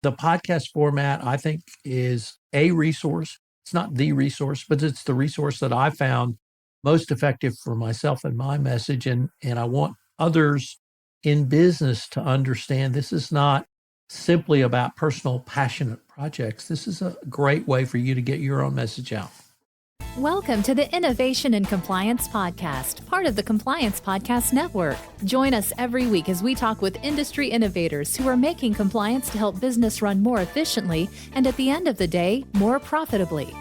The podcast format, I think, is a resource. It's not the resource, but it's the resource that I found most effective for myself and my message. And I want others in business to understand this is not simply about personal, passionate projects. This is a great way for you to get your own message out. Welcome to the Innovation and Compliance Podcast, part of the Compliance Podcast Network. Join us every week as we talk with industry innovators who are making compliance to help business run more efficiently and at the end of the day, more profitably.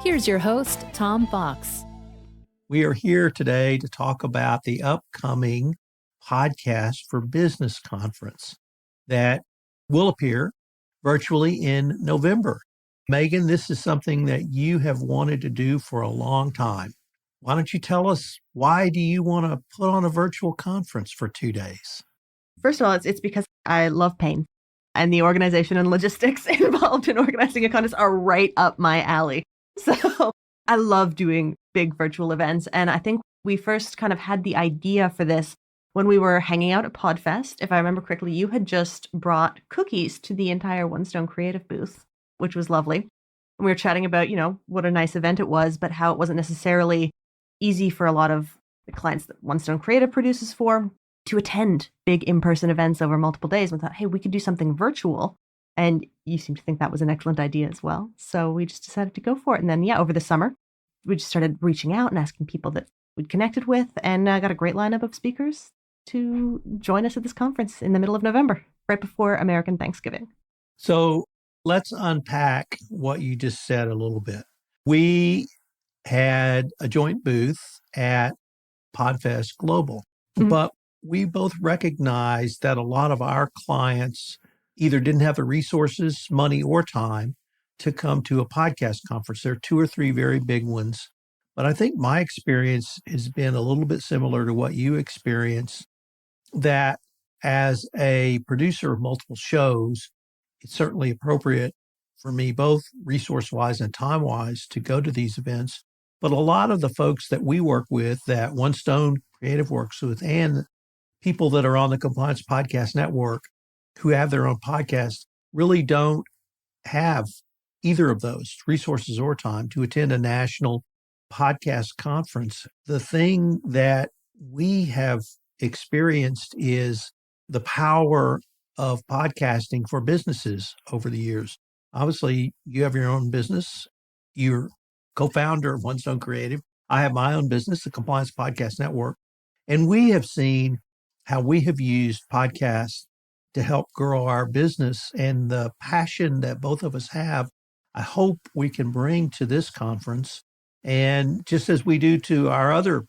Here's your host, Tom Fox. We are here today to talk about the upcoming Podcast for Business conference that will appear virtually in November. Megan, this is something that you have wanted to do for a long time. Why don't you tell us, why do you want to put on a virtual conference for 2 days? First of all, it's because I love pain, and the organization and logistics involved in organizing a conference are right up my alley. So I love doing big virtual events. And I think we first kind of had the idea for this when we were hanging out at PodFest. If I remember correctly, you had just brought cookies to the entire OneStone Creative booth, which was lovely. And we were chatting about, what a nice event it was, but how it wasn't necessarily easy for a lot of the clients that OneStone Creative produces for to attend big in-person events over multiple days. We thought, hey, we could do something virtual. And you seem to think that was an excellent idea as well. So we just decided to go for it. And then, over the summer, we just started reaching out and asking people that we'd connected with, and got a great lineup of speakers to join us at this conference in the middle of November, right before American Thanksgiving. So let's unpack what you just said a little bit. We had a joint booth at PodFest Global, but we both recognized that a lot of our clients either didn't have the resources, money, or time to come to a podcast conference. There are 2 or 3 very big ones, but I think my experience has been a little bit similar to what you experienced, that as a producer of multiple shows, it's certainly appropriate for me, both resource-wise and time-wise, to go to these events. But a lot of the folks that we work with, that OneStone Creative works with, and people that are on the Compliance Podcast Network who have their own podcast, really don't have either of those resources or time to attend a national podcast conference. The thing that we have experienced is the power of podcasting for businesses over the years. Obviously, you have your own business. You're co-founder of OneStone Creative. I have my own business, the Compliance Podcast Network. And we have seen how we have used podcasts to help grow our business, and the passion that both of us have, I hope we can bring to this conference. And just as we do to our other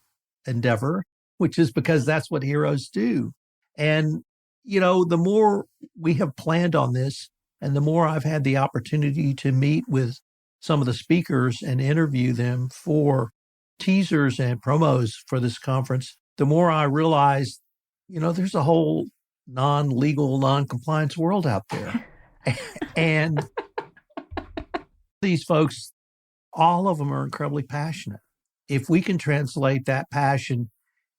endeavor, which is because that's what heroes do. And the more we have planned on this, and the more I've had the opportunity to meet with some of the speakers and interview them for teasers and promos for this conference, the more I realize, there's a whole non-legal, non-compliance world out there. And these folks, all of them are incredibly passionate. If we can translate that passion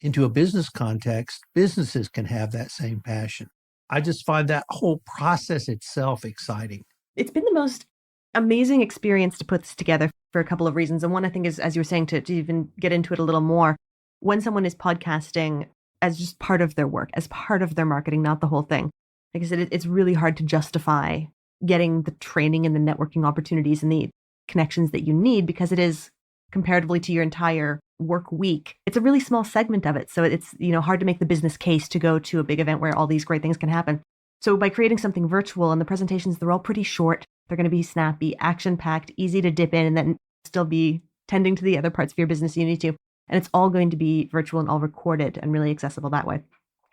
into a business context, businesses can have that same passion. I just find that whole process itself exciting. It's been the most amazing experience to put this together for a couple of reasons. And one, I think, is, as you were saying, to even get into it a little more, when someone is podcasting as just part of their work, as part of their marketing, not the whole thing. Like I said, it's really hard to justify getting the training and the networking opportunities and the connections that you need, because it is, comparatively to your entire work week, it's a really small segment of it. So it's, hard to make the business case to go to a big event where all these great things can happen. So by creating something virtual, and the presentations, they're all pretty short, they're going to be snappy, action-packed, easy to dip in, and then still be tending to the other parts of your business you need to. And it's all going to be virtual and all recorded and really accessible that way.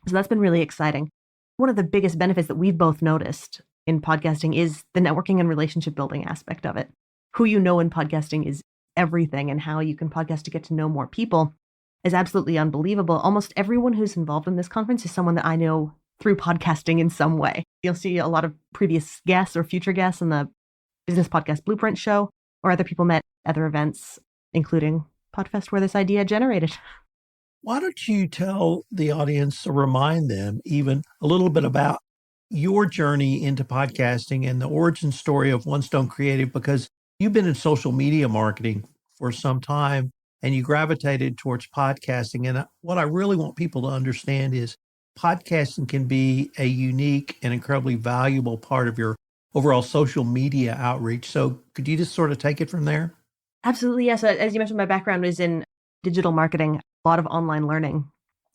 So that's been really exciting. One of the biggest benefits that we've both noticed in podcasting is the networking and relationship building aspect of it. Who you know in podcasting is everything, and how you can podcast to get to know more people is absolutely unbelievable. Almost everyone who's involved in this conference is someone that I know through podcasting in some way. You'll see a lot of previous guests or future guests on the Business Podcast Blueprint show, or other people met at other events, including PodFest, where this idea generated. Why don't you tell the audience, or remind them even a little bit about your journey into podcasting and the origin story of OneStone Creative, because you've been in social media marketing for some time and you gravitated towards podcasting. And what I really want people to understand is podcasting can be a unique and incredibly valuable part of your overall social media outreach. So could you just sort of take it from there? Absolutely, yes. As you mentioned, my background is in digital marketing, a lot of online learning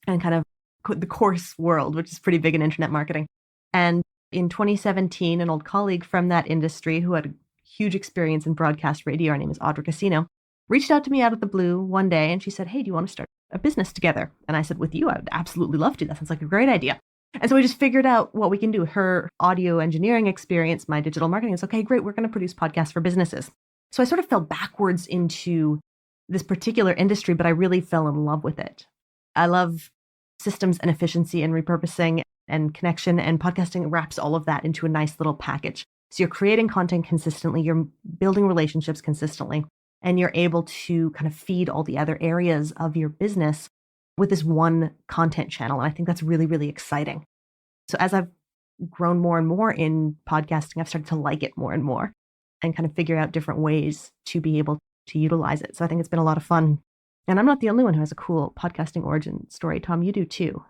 and kind of the course world, which is pretty big in internet marketing. And in 2017, an old colleague from that industry who had a huge experience in broadcast radio, her name is Audra Casino, reached out to me out of the blue one day and she said, "Hey, do you want to start a business together?" And I said, "With you, I would absolutely love to. That sounds like a great idea." And so we just figured out what we can do. Her audio engineering experience, my digital marketing is, okay, great, we're going to produce podcasts for businesses. So I sort of fell backwards into this particular industry, but I really fell in love with it. I love systems and efficiency and repurposing and connection, and podcasting wraps all of that into a nice little package. So you're creating content consistently, you're building relationships consistently, and you're able to kind of feed all the other areas of your business with this one content channel. And I think that's really, really exciting. So as I've grown more and more in podcasting, I've started to like it more and more and kind of figure out different ways to be able to utilize it. So I think it's been a lot of fun. And I'm not the only one who has a cool podcasting origin story. Tom, you do too.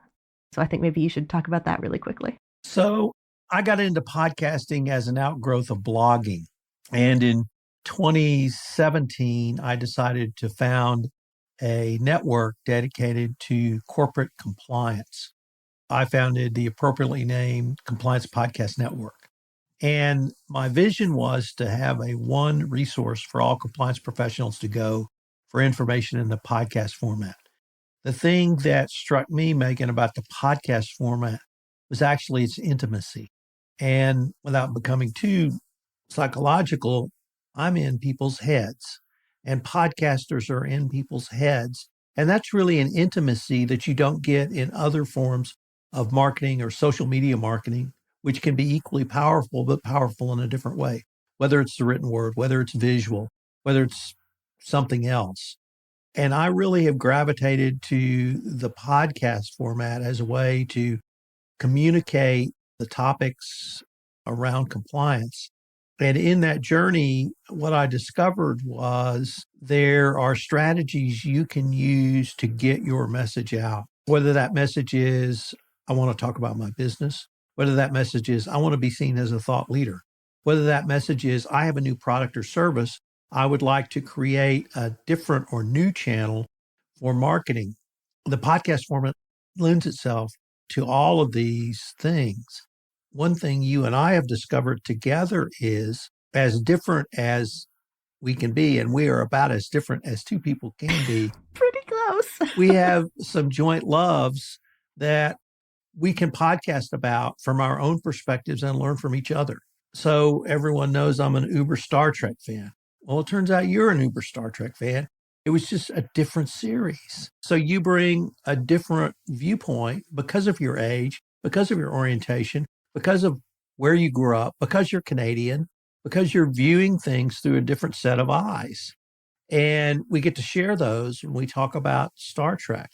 So I think maybe you should talk about that really quickly. So I got into podcasting as an outgrowth of blogging. And in 2017, I decided to found a network dedicated to corporate compliance. I founded the appropriately named Compliance Podcast Network. And my vision was to have a one resource for all compliance professionals to go for information in the podcast format. The thing that struck me, Megan, about the podcast format was actually its intimacy. And without becoming too psychological, I'm in people's heads and podcasters are in people's heads. And that's really an intimacy that you don't get in other forms of marketing or social media marketing, which can be equally powerful, but powerful in a different way, whether it's the written word, whether it's visual, whether it's something else. And I really have gravitated to the podcast format as a way to communicate the topics around compliance. And in that journey, what I discovered was there are strategies you can use to get your message out, whether that message is, I want to talk about my business, whether that message is, I want to be seen as a thought leader, whether that message is, I have a new product or service, I would like to create a different or new channel for marketing. The podcast format lends itself to all of these things. One thing you and I have discovered together is as different as we can be, and we are about as different as two people can be. Pretty close. We have some joint loves that we can podcast about from our own perspectives and learn from each other. So everyone knows I'm an uber Star Trek fan. Well, it turns out you're an uber Star Trek fan. It was just a different series. So you bring a different viewpoint because of your age, because of your orientation, because of where you grew up, because you're Canadian, because you're viewing things through a different set of eyes. And we get to share those when we talk about Star Trek.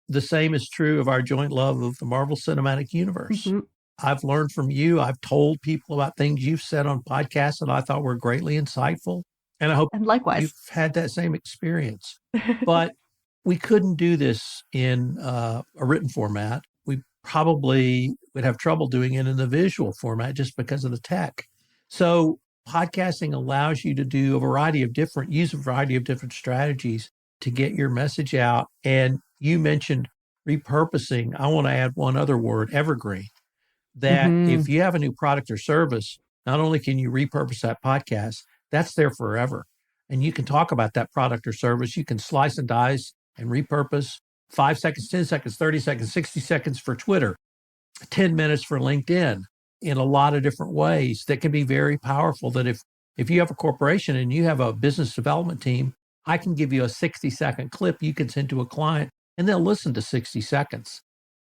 The same is true of our joint love of the Marvel Cinematic Universe. Mm-hmm. I've learned from you. I've told people about things you've said on podcasts that I thought were greatly insightful. And I hope And likewise, you've had that same experience. But we couldn't do this in a written format. We probably would have trouble doing it in the visual format just because of the tech. So podcasting allows you to use a variety of different strategies to get your message out. And you mentioned repurposing. I want to add one other word, evergreen, that if you have a new product or service, not only can you repurpose that podcast, that's there forever. And you can talk about that product or service. You can slice and dice and repurpose 5 seconds, 10 seconds, 30 seconds, 60 seconds for Twitter, 10 minutes for LinkedIn in a lot of different ways that can be very powerful. That if you have a corporation and you have a business development team, I can give you a 60-second clip you can send to a client and they'll listen to 60 seconds.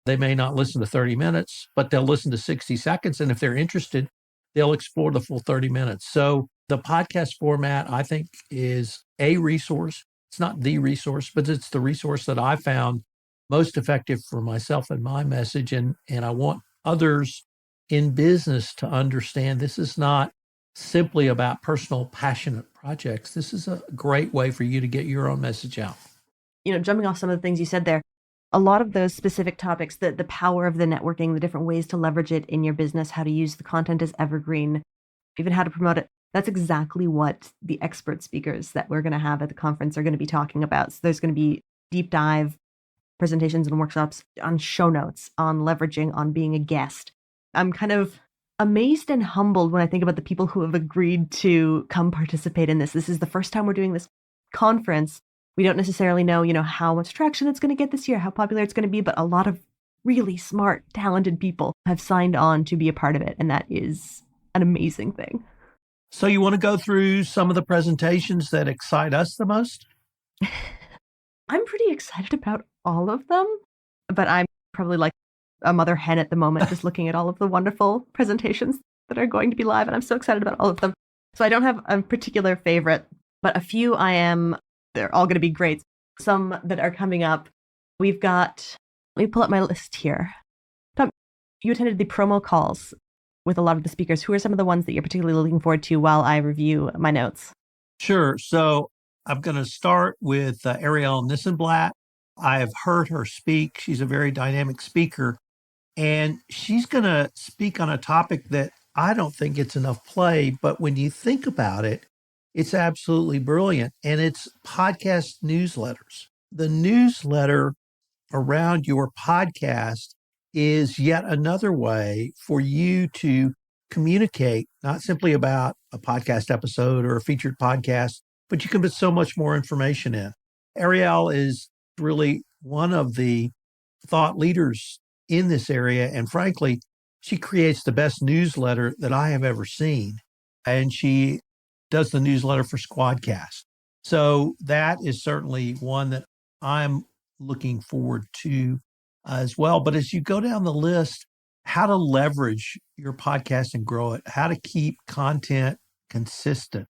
They may not listen to 30 minutes, but they'll listen to 60 seconds. And if they're interested, they'll explore the full 30 minutes. So the podcast format, I think, is a resource. It's not the resource, but it's the resource that I found most effective for myself and my message. And I want others in business to understand this is not simply about personal, passionate projects. This is a great way for you to get your own message out. Jumping off some of the things you said there, a lot of those specific topics, the power of the networking, the different ways to leverage it in your business, how to use the content as evergreen, even how to promote it. That's exactly what the expert speakers that we're going to have at the conference are going to be talking about. So there's going to be deep dive presentations and workshops on show notes, on leveraging, on being a guest. I'm kind of amazed and humbled when I think about the people who have agreed to come participate in this. This is the first time we're doing this conference. We don't necessarily know, how much traction it's going to get this year, how popular it's going to be, but a lot of really smart, talented people have signed on to be a part of it. And that is an amazing thing. So you want to go through some of the presentations that excite us the most? I'm pretty excited about all of them, but I'm probably like a mother hen at the moment, just looking at all of the wonderful presentations that are going to be live. And I'm so excited about all of them. So I don't have a particular favorite, but a few they're all going to be great. Some that are coming up. We've got, let me pull up my list here. Tom, you attended the promo calls with a lot of the speakers. Who are some of the ones that you're particularly looking forward to while I review my notes? Sure. So I'm going to start with Ariel Nissenblatt. I have heard her speak. She's a very dynamic speaker, and she's going to speak on a topic that I don't think gets enough play, but when you think about it, it's absolutely brilliant. And it's podcast newsletters. The newsletter around your podcast is yet another way for you to communicate, not simply about a podcast episode or a featured podcast, but you can put so much more information in. Ariel is really one of the thought leaders in this area. And frankly, she creates the best newsletter that I have ever seen. And she does the newsletter for Squadcast. So that is certainly one that I'm looking forward to as well. But as you go down the list, how to leverage your podcast and grow it, how to keep content consistent.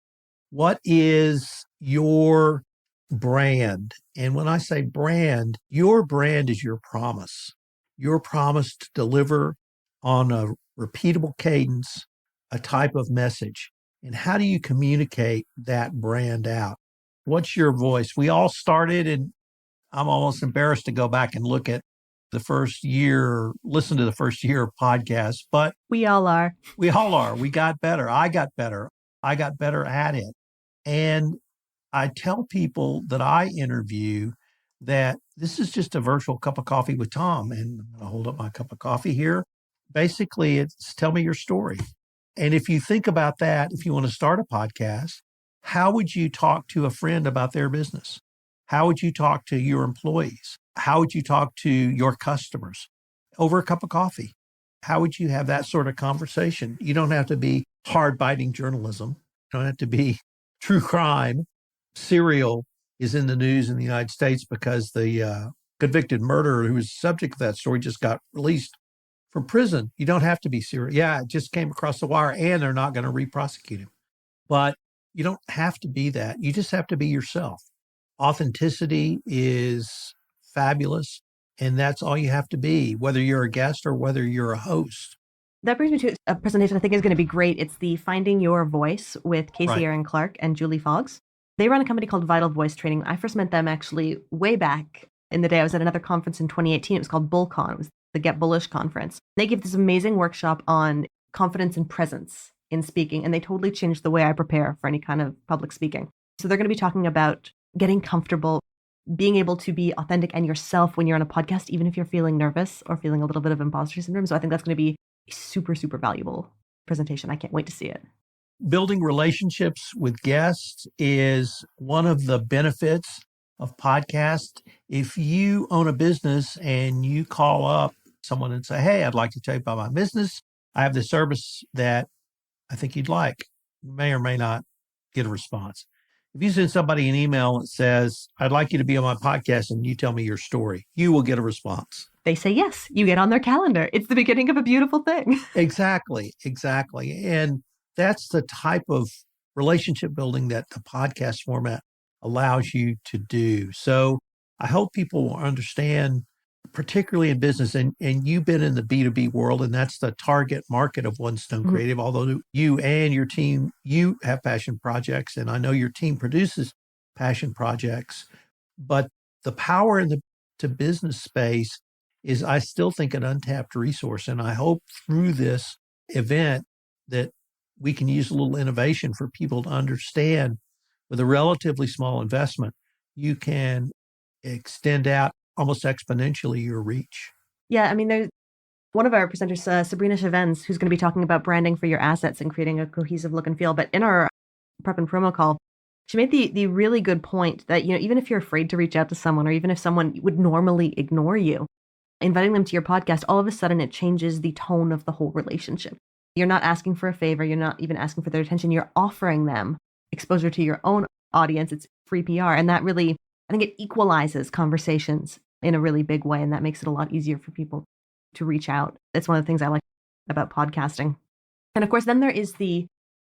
What is your brand? And when I say brand, your brand is your promise to deliver on a repeatable cadence, a type of message. And how do you communicate that brand out? What's your voice? We all started, and I'm almost embarrassed to go back and look at the first year, listen to the first year of podcasts, but we all are. We all are. We got better. I got better. I got better at it. And I tell people that I interview that this is just a virtual cup of coffee with Tom. And I'm going to hold up my cup of coffee here. Basically, it's tell me your story. And if you think about that, if you want to start a podcast, how would you talk to a friend about their business? How would you talk to your employees? How would you talk to your customers? Over a cup of coffee. How would you have that sort of conversation? You don't have to be hard-biting journalism. You don't have to be true crime. Serial is in the news in the United States because the convicted murderer who was subject of that story just got released from prison. You don't have to be serial. Yeah, it just came across the wire and they're not going to re-prosecute him. But you don't have to be that. You just have to be yourself. Authenticity is fabulous. And that's all you have to be, whether you're a guest or whether you're a host. That brings me to a presentation I think is going to be great. It's the Finding Your Voice with Casey Aaron Clark and Julie Foggs. They run a company called Vital Voice Training. I first met them actually way back in the day. I was at another conference in 2018. It was called BullCon. It was the Get Bullish conference. They give this amazing workshop on confidence and presence in speaking, and they totally changed the way I prepare for any kind of public speaking. So they're going to be talking about getting comfortable, being able to be authentic and yourself when you're on a podcast, even if you're feeling nervous or feeling a little bit of imposter syndrome. So I think that's going to be a super, super valuable presentation. I can't wait to see it. Building relationships with guests is one of the benefits of podcasts. If you own a business and you call up someone and say, hey, I'd like to tell you about my business. I have this service that I think you'd like. You may or may not get a response. If you send somebody an email that says, I'd like you to be on my podcast and you tell me your story, you will get a response. They say yes, you get on their calendar. It's the beginning of a beautiful thing. Exactly. And that's the type of relationship building that the podcast format allows you to do. So I hope people will understand particularly in business, and you've been in the B2B world, and that's the target market of OneStone Mhm. Creative, although you and your team, you have passion projects, and I know your team produces passion projects, but the power in the to business space is, I still think, an untapped resource. And I hope through this event that we can use a little innovation for people to understand with a relatively small investment, you can extend out almost exponentially your reach. Yeah, I mean, there's one of our presenters, Sabrina Chavens, who's going to be talking about branding for your assets and creating a cohesive look and feel. But in our prep and promo call, she made the really good point that, even if you're afraid to reach out to someone, or even if someone would normally ignore you, inviting them to your podcast, all of a sudden it changes the tone of the whole relationship. You're not asking for a favor. You're not even asking for their attention. You're offering them exposure to your own audience. It's free PR. And that really, I think it equalizes conversations in a really big way. And that makes it a lot easier for people to reach out. That's one of the things I like about podcasting. And of course, then there is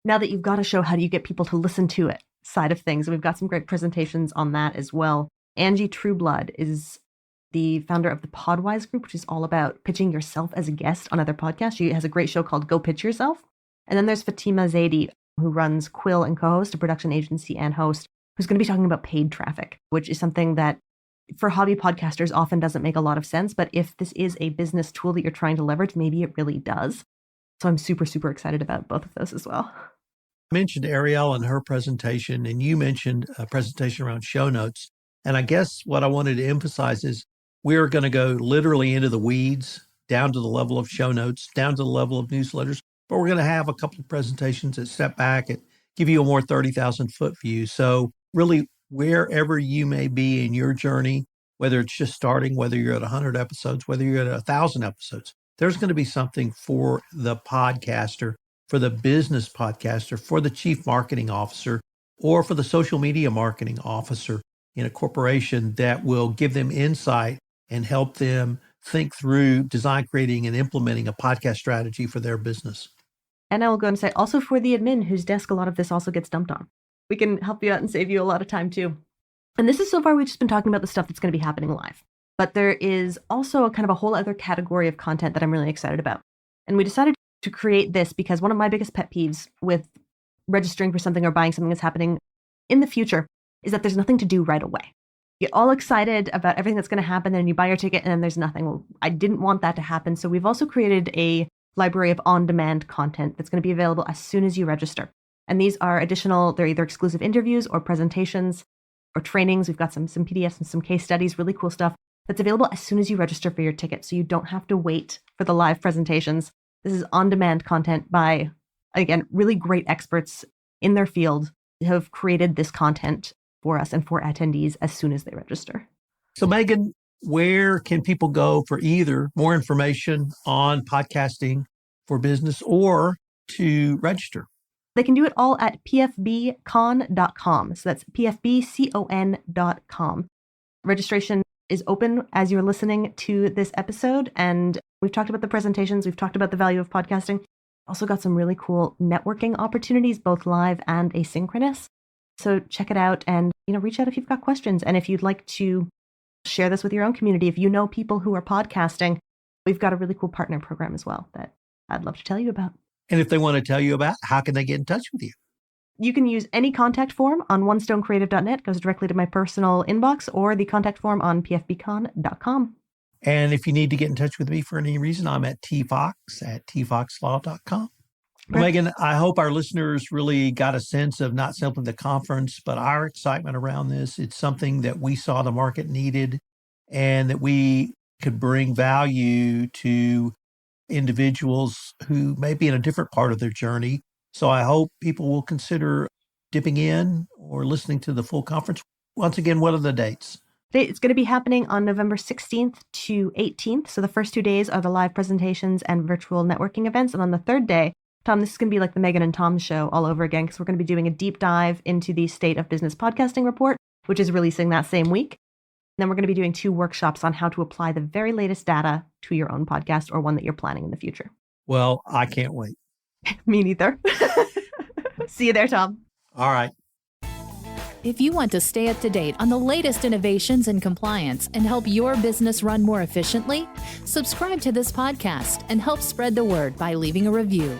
now that you've got a show, how do you get people to listen to it side of things? And we've got some great presentations on that as well. Angie Trueblood is the founder of the Podwise Group, which is all about pitching yourself as a guest on other podcasts. She has a great show called Go Pitch Yourself. And then there's Fatima Zaidi, who runs Quill and co-host, a production agency and host, who's going to be talking about paid traffic, which is something that for hobby podcasters often doesn't make a lot of sense. But if this is a business tool that you're trying to leverage, maybe it really does. So I'm super, super excited about both of those as well. I mentioned Ariel and her presentation, and you mentioned a presentation around show notes. And I guess what I wanted to emphasize is we're going to go literally into the weeds, down to the level of show notes, down to the level of newsletters. But we're going to have a couple of presentations that step back and give you a more 30,000 foot view. So really, wherever you may be in your journey, whether it's just starting, whether you're at 100 episodes, whether you're at 1,000 episodes, there's going to be something for the podcaster, for the business podcaster, for the chief marketing officer, or for the social media marketing officer in a corporation that will give them insight and help them think through design, creating, and implementing a podcast strategy for their business. And I will go and say also for the admin whose desk a lot of this also gets dumped on. We can help you out and save you a lot of time too. And this is so far, we've just been talking about the stuff that's going to be happening live. But there is also a kind of a whole other category of content that I'm really excited about. And we decided to create this because one of my biggest pet peeves with registering for something or buying something that's happening in the future is that there's nothing to do right away. You get all excited about everything that's going to happen, and you buy your ticket, and then there's nothing. Well, I didn't want that to happen. So we've also created a library of on-demand content that's going to be available as soon as you register. And these are additional, they're either exclusive interviews or presentations or trainings. We've got some PDFs and some case studies, really cool stuff that's available as soon as you register for your ticket. So you don't have to wait for the live presentations. This is on-demand content by, again, really great experts in their field who have created this content for us and for attendees as soon as they register. So Megan, where can people go for either more information on podcasting for business or to register? They can do it all at pfbcon.com. So that's pfbcon.com. Registration is open as you're listening to this episode. And we've talked about the presentations. We've talked about the value of podcasting. Also got some really cool networking opportunities, both live and asynchronous. So check it out and, reach out if you've got questions. And if you'd like to share this with your own community, if you know people who are podcasting, we've got a really cool partner program as well that I'd love to tell you about. And if they want to tell you about, how can they get in touch with you? You can use any contact form on onestonecreative.net, goes directly to my personal inbox, or the contact form on pfbcon.com. And if you need to get in touch with me for any reason, I'm at tfox@tfoxlaw.com. Well, Megan, I hope our listeners really got a sense of not simply the conference, but our excitement around this. It's something that we saw the market needed and that we could bring value to individuals who may be in a different part of their journey. So I hope people will consider dipping in or listening to the full conference. Once again, what are the dates? It's going to be happening on November 16th to 18th. So the first 2 days are the live presentations and virtual networking events. And on the third day, Tom, this is going to be like the Megan and Tom show all over again, because we're going to be doing a deep dive into the State of Business Podcasting Report, which is releasing that same week. And then we're going to be doing 2 workshops on how to apply the very latest data to your own podcast or one that you're planning in the future. Well, I can't wait. Me neither. See you there, Tom. All right. If you want to stay up to date on the latest innovations in compliance and help your business run more efficiently, subscribe to this podcast and help spread the word by leaving a review.